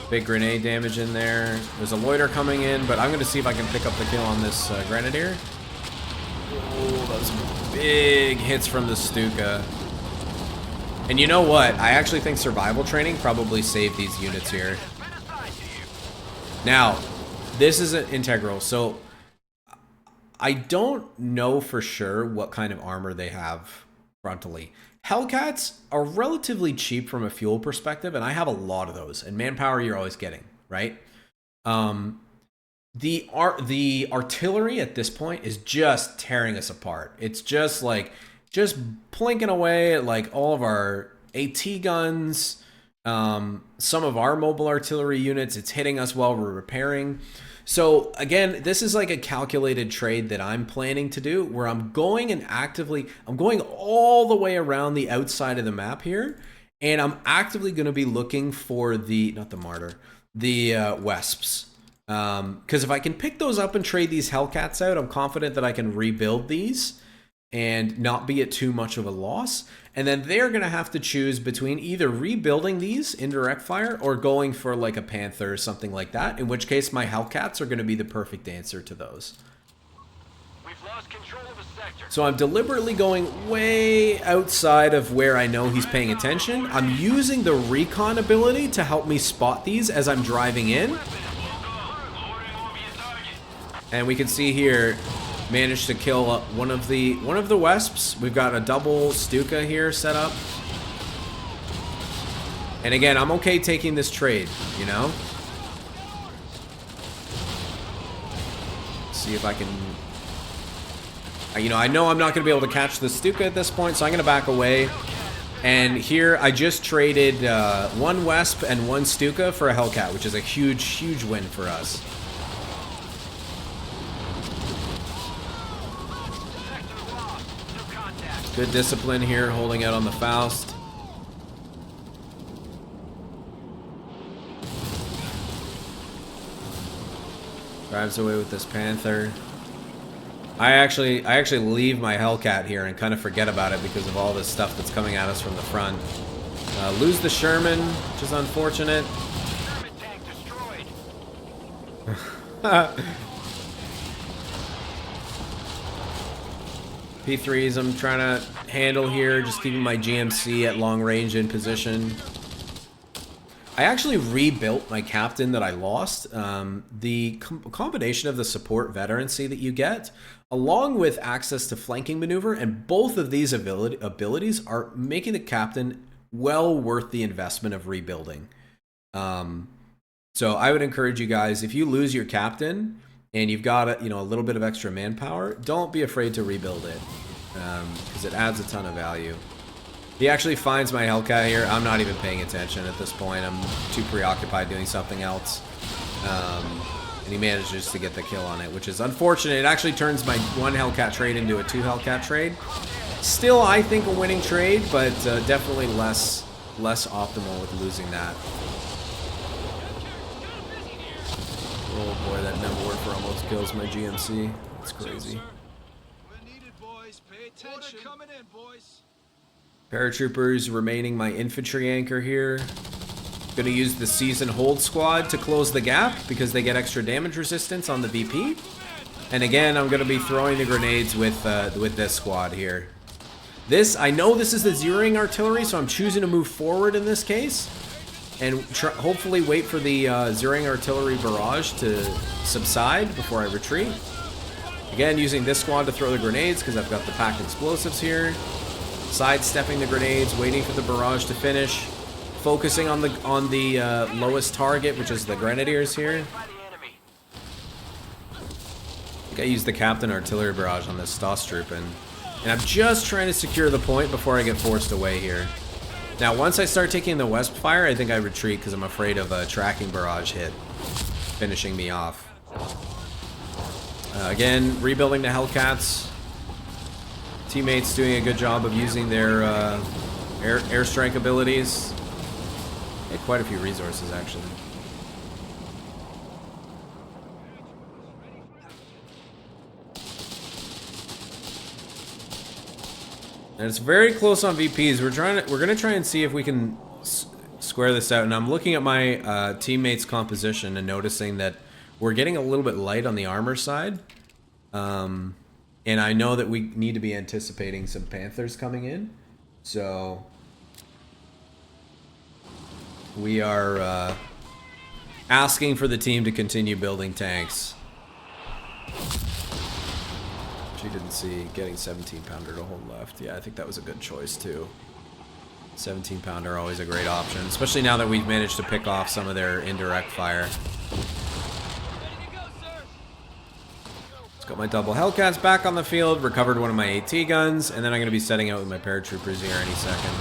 Big grenade damage in there. There's a loiter coming in, but I'm going to see if I can pick up the kill on this grenadier. Oh, those big hits from the Stuka. And you know what? I actually think survival training probably saved these units here. Now, this isn't integral, so I don't know for sure what kind of armor they have frontally. Hellcats are relatively cheap from a fuel perspective, and I have a lot of those. And manpower you're always getting, right? The artillery at this point is just tearing us apart. It's just like, just plinking away at like all of our AT guns, some of our mobile artillery units. It's hitting us while we're repairing. So again, this is like a calculated trade that I'm planning to do where I'm going all the way around the outside of the map here. And I'm actively going to be looking for the Wesps. Because if I can pick those up and trade these Hellcats out, I'm confident that I can rebuild these and not be at too much of a loss. And then they're going to have to choose between either rebuilding these in direct fire or going for like a Panther or something like that, in which case my Hellcats are going to be the perfect answer to those. We've lost control of a sector. So I'm deliberately going way outside of where I know he's paying attention. I'm using the recon ability to help me spot these as I'm driving in. And we can see here, managed to kill one of the Wesps. We've got a double Stuka here set up. And again, I'm okay taking this trade, you know? See if I can... You know, I know I'm not going to be able to catch the Stuka at this point, so I'm going to back away. And here, I just traded one Wesp and one Stuka for a Hellcat, which is a huge, huge win for us. Good discipline here, holding out on the Faust. Drives away with this Panther. I actually leave my Hellcat here and kind of forget about it because of all this stuff that's coming at us from the front. Lose the Sherman, which is unfortunate. Sherman tank destroyed. P3s I'm trying to handle here, just keeping my GMC at long range in position. I actually rebuilt my captain that I lost. The combination of the support veterancy that you get, along with access to flanking maneuver, and both of these abilities are making the captain well worth the investment of rebuilding. So I would encourage you guys, if you lose your captain, and you've got a little bit of extra manpower, don't be afraid to rebuild it, because it adds a ton of value. He actually finds my Hellcat here. I'm not even paying attention at this point. I'm too preoccupied doing something else. And he manages to get the kill on it, which is unfortunate. It actually turns my one Hellcat trade into a two Hellcat trade. Still, I think a winning trade, but definitely less optimal with losing that. Oh boy, that number worker almost kills my GMC. It's crazy. We're needed, boys. Pay attention. Order coming in, boys. Paratroopers remaining my infantry anchor here. Gonna use the season hold squad to close the gap because they get extra damage resistance on the VP. And again, I'm gonna be throwing the grenades with this squad here. I know this is the zeroing artillery, so I'm choosing to move forward in this case. and hopefully wait for the zeroing artillery barrage to subside before I retreat. Again, using this squad to throw the grenades because I've got the packed explosives here. Sidestepping the grenades, waiting for the barrage to finish. Focusing on the lowest target, which is the grenadiers here. I think I used the captain artillery barrage on this Stosstroop, and I'm just trying to secure the point before I get forced away here. Now, once I start taking the Wesp fire, I think I retreat because I'm afraid of a tracking barrage hit finishing me off. Again, rebuilding the Hellcats. Teammates doing a good job of using their airstrike abilities. They had quite a few resources, actually. And it's very close on VPs. We're gonna try and see if we can square this out. And I'm looking at my teammates' composition and noticing that we're getting a little bit light on the armor side. And I know that we need to be anticipating some Panthers coming in. So we are asking for the team to continue building tanks. She didn't see getting 17 pounder to hold left. Yeah, I think that was a good choice too. 17 pounder, always a great option, especially now that we've managed to pick off some of their indirect fire. Got my double Hellcats back on the field, recovered one of my AT guns, and then I'm going to be setting out with my paratroopers here any second.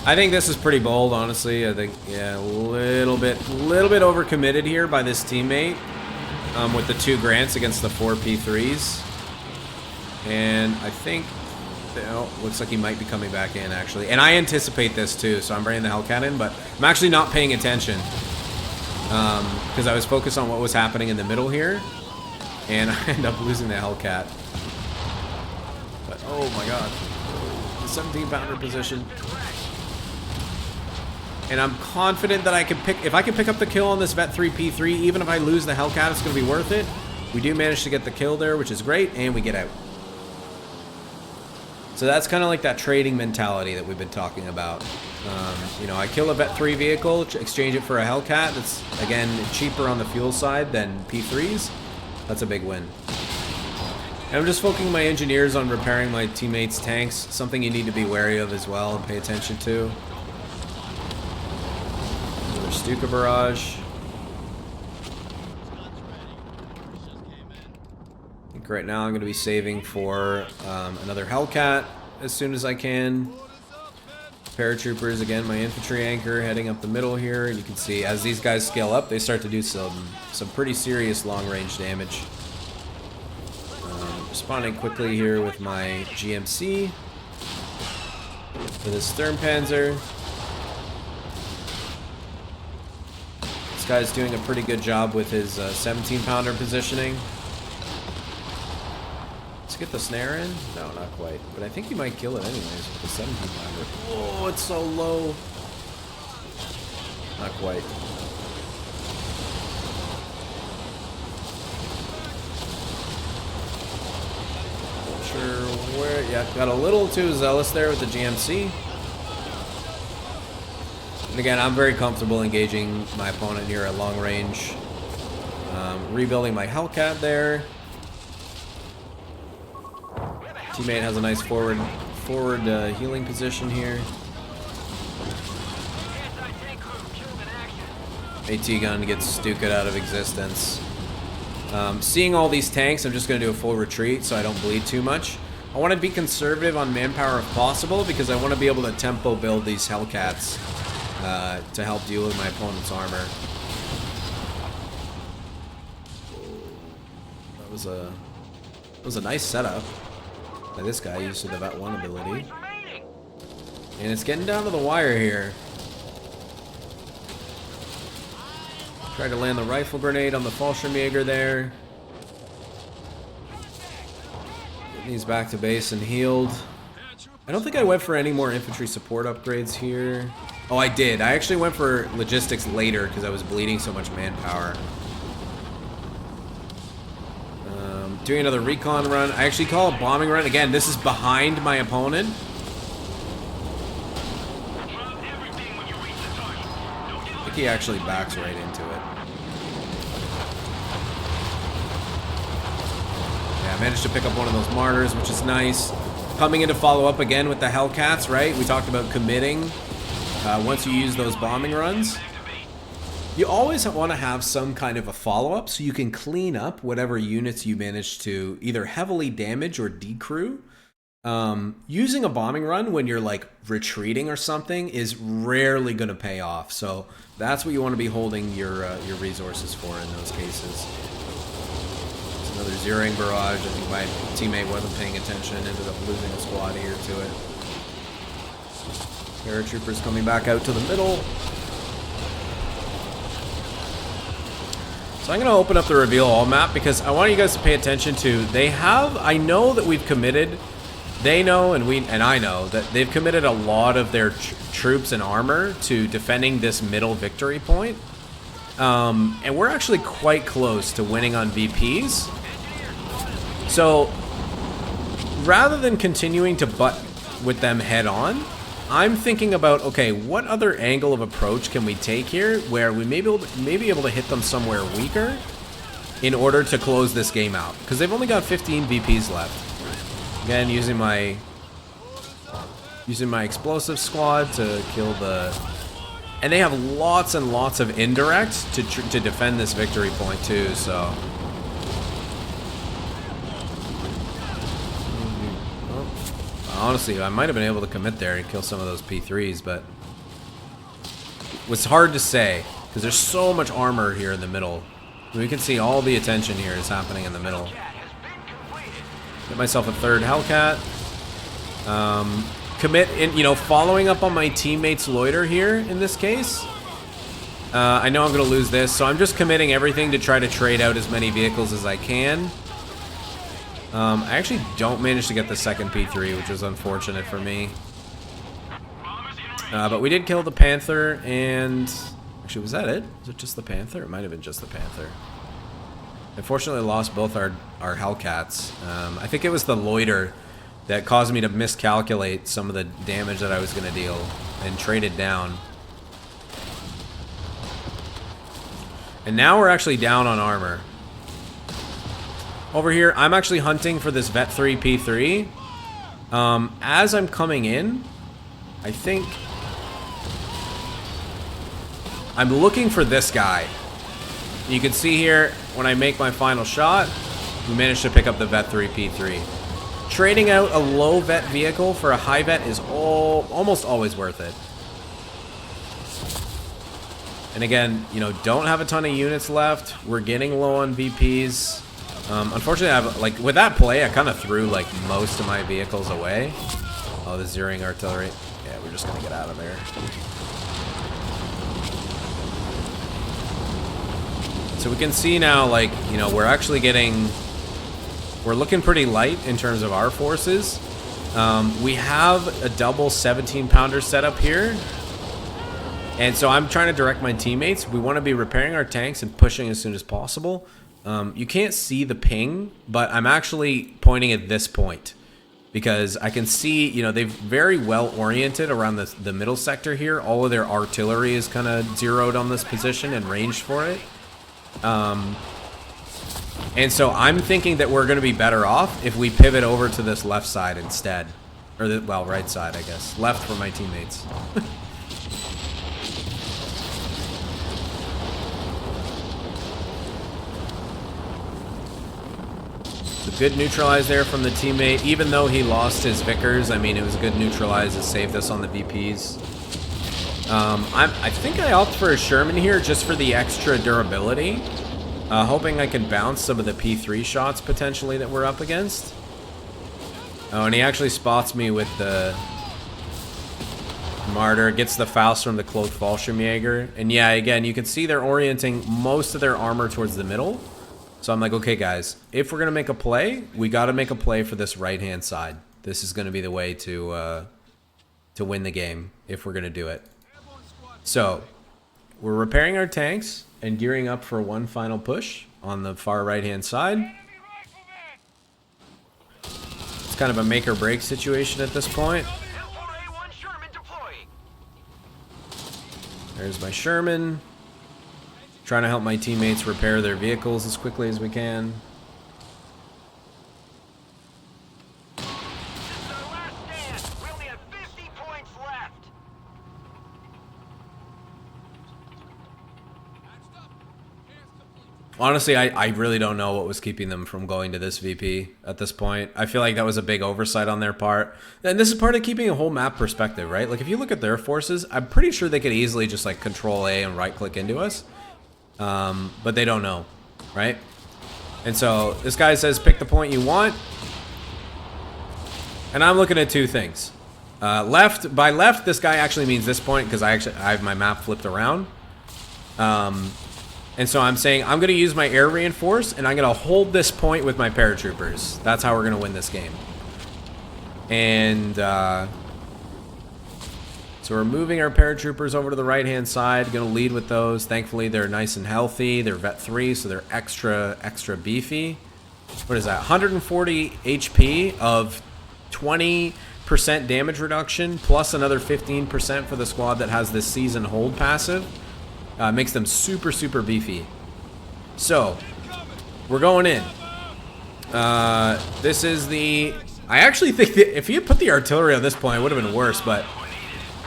I think this is pretty bold, honestly. I think, yeah, a little bit overcommitted here by this teammate with the 2 grants against the 4 P3s. And I think, looks like he might be coming back in, actually. And I anticipate this, too, so I'm bringing the Hellcat in, but I'm actually not paying attention. Because I was focused on what was happening in the middle here, and I end up losing the Hellcat. But oh my god, the 17 pounder position, and I'm confident that I can if I can pick up the kill on this Vet 3 P3, even if I lose the Hellcat, it's going to be worth it. We do manage to get the kill there, which is great, and we get out. So that's kind of like that trading mentality that we've been talking about. You know, I kill a Vet 3 vehicle, exchange it for a Hellcat. That's, again, cheaper on the fuel side than P3s. That's a big win. And I'm just focusing my engineers on repairing my teammates' tanks. Something you need to be wary of as well and pay attention to. Another Stuka barrage. I think right now I'm going to be saving for another Hellcat as soon as I can. Paratroopers, again, my infantry anchor heading up the middle here. And you can see as these guys scale up, they start to do some pretty serious long-range damage. Responding quickly here with my GMC for this Sturmpanzer. This guy's doing a pretty good job with his 17 pounder positioning. Let's get the snare in. No, not quite. But I think he might kill it anyways with the 17 pounder. Oh, it's so low. Not quite. Not sure where. Yeah, got a little too zealous there with the GMC. And again, I'm very comfortable engaging my opponent here at long range. Rebuilding my Hellcat there. Teammate has a nice forward healing position here. AT gun gets Stuka out of existence. Seeing all these tanks, I'm just going to do a full retreat so I don't bleed too much. I want to be conservative on manpower if possible because I want to be able to tempo build these Hellcats to help deal with my opponent's armor. That was a nice setup by this guy used to the Vet 1 ability. And it's getting down to the wire here. Tried to land the rifle grenade on the Fallschirmjäger there. Getting these back to base and healed. I don't think I went for any more infantry support upgrades here. Oh, I did. I actually went for logistics later because I was bleeding so much manpower. Doing another recon run. I actually call a bombing run. Again, this is behind my opponent. Iraqi actually backs right into it. Yeah, I managed to pick up one of those martyrs, which is nice. Coming in to follow up again with the Hellcats, right? We talked about committing once you use those bombing runs. You always want to have some kind of a follow-up so you can clean up whatever units you manage to either heavily damage or decrew. Using a bombing run when you're like retreating or something is rarely going to pay off. So that's what you want to be holding your resources for in those cases. It's another zeroing barrage. I think my teammate wasn't paying attention, ended up losing a squad here to it. Paratroopers coming back out to the middle. So I'm going to open up the reveal all map because I want you guys to pay attention to, I know that we've committed, they know and I know that they've committed a lot of their troops and armor to defending this middle victory point. And we're actually quite close to winning on VPs. So rather than continuing to butt with them head on, I'm thinking about, okay, what other angle of approach can we take here where we may be able to hit them somewhere weaker in order to close this game out? Because they've only got 15 VPs left. Again, using my explosive squad to kill the... And they have lots and lots of indirects to defend this victory point too, so... Honestly, I might have been able to commit there and kill some of those P3s, but it was hard to say because there's so much armor here in the middle. We can see all the attention here is happening in the middle. Get myself a third Hellcat. Commit in, following up on my teammates' loiter here in this case. I know I'm going to lose this, so I'm just committing everything to try to trade out as many vehicles as I can. I actually don't manage to get the second P3, which was unfortunate for me. But we did kill the Panther, and... Actually, was that it? Was it just the Panther? It might have been just the Panther. Unfortunately, lost both our Hellcats. I think it was the loiter that caused me to miscalculate some of the damage that I was going to deal and trade it down. And now we're actually down on armor. Over here, I'm actually hunting for this Vet 3 P3. As I'm coming in, I think I'm looking for this guy. You can see here, when I make my final shot, we managed to pick up the Vet 3 P3. Trading out a low vet vehicle for a high vet is almost always worth it. And again, don't have a ton of units left. We're getting low on VPs. Unfortunately, with that play, I kind of threw, most of my vehicles away. Oh, the zeroing artillery. Yeah, we're just going to get out of there. So we can see now, we're actually we're looking pretty light in terms of our forces. We have a double 17-pounder setup here. And so I'm trying to direct my teammates. We want to be repairing our tanks and pushing as soon as possible. You can't see the ping, but I'm actually pointing at this point because I can see, they've very well oriented around the middle sector here. All of their artillery is kind of zeroed on this position and ranged for it. And so I'm thinking that we're going to be better off if we pivot over to this left side instead. Or, right side, I guess. Left for my teammates. Good neutralize there from the teammate. Even though he lost his Vickers, I mean, it was a good neutralize. It saved us on the VPs. I think I opt for a Sherman here just for the extra durability. Hoping I can bounce some of the P3 shots potentially that we're up against. Oh, and he actually spots me with the Martyr. Gets the Faust from the Cloaked Fallschirmjäger. And yeah, again, you can see they're orienting most of their armor towards the middle. So I'm like, okay, guys, if we're going to make a play, we got to make a play for this right-hand side. This is going to be the way to win the game if we're going to do it. So we're repairing our tanks and gearing up for one final push on the far right-hand side. It's kind of a make-or-break situation at this point. There's my Sherman. Trying to help my teammates repair their vehicles as quickly as we can. This is our last stand. We only have 50 points left. Honestly, I really don't know what was keeping them from going to this VP at this point. I feel like that was a big oversight on their part. And this is part of keeping a whole map perspective, right? Like, if you look at their forces, I'm pretty sure they could easily just, like, Control A and right-click into us. But they don't know, right? And so this guy says, pick the point you want. And I'm looking at two things. Left, by left, this guy actually means this point because I have my map flipped around. And so I'm saying I'm going to use my air reinforce and I'm going to hold this point with my paratroopers. That's how we're going to win this game. And so we're moving our paratroopers over to the right-hand side. Going to lead with those. Thankfully, they're nice and healthy. They're Vet 3, so they're extra beefy. What is that? 140 HP of 20% damage reduction, plus another 15% for the squad that has this season hold passive. Makes them super beefy. So, we're going in. This is the... I actually think that if he had put the artillery on this point, it would have been worse, but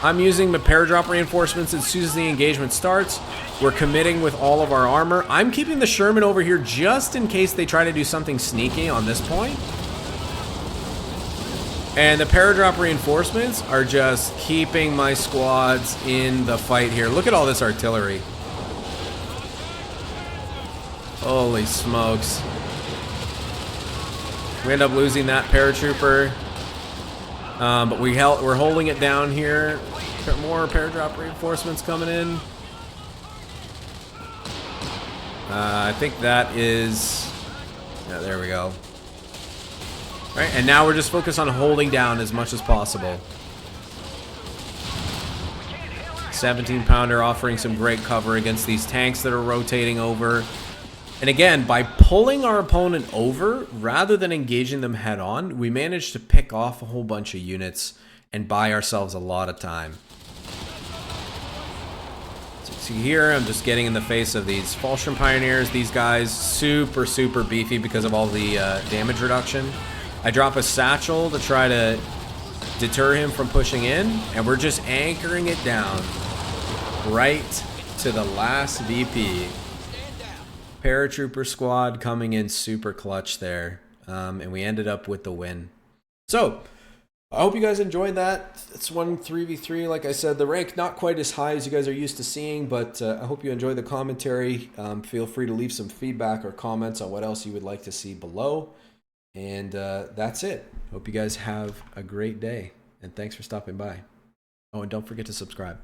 I'm using the paradrop reinforcements as soon as the engagement starts. We're committing with all of our armor. I'm keeping the Sherman over here just in case they try to do something sneaky on this point. And the paradrop reinforcements are just keeping my squads in the fight here. Look at all this artillery. Holy smokes. We end up losing that paratrooper. But we're holding it down here. More paradrop reinforcements coming in. I think that is... Yeah, there we go. Right, and now we're just focused on holding down as much as possible. 17-pounder offering some great cover against these tanks that are rotating over. And again, by pulling our opponent over, rather than engaging them head on, we managed to pick off a whole bunch of units and buy ourselves a lot of time. So you see here, I'm just getting in the face of these Fallschirm Pioneers. These guys, super beefy because of all the damage reduction. I drop a satchel to try to deter him from pushing in, and we're just anchoring it down right to the last VP. Paratrooper squad coming in super clutch there, and we ended up with the win. So, I hope you guys enjoyed that. It's 3v3, like I said. The rank not quite as high as you guys are used to seeing, but I hope you enjoyed the commentary. Feel free to leave some feedback or comments on what else you would like to see below. And that's it. Hope you guys have a great day. And thanks for stopping by. Oh, and don't forget to subscribe.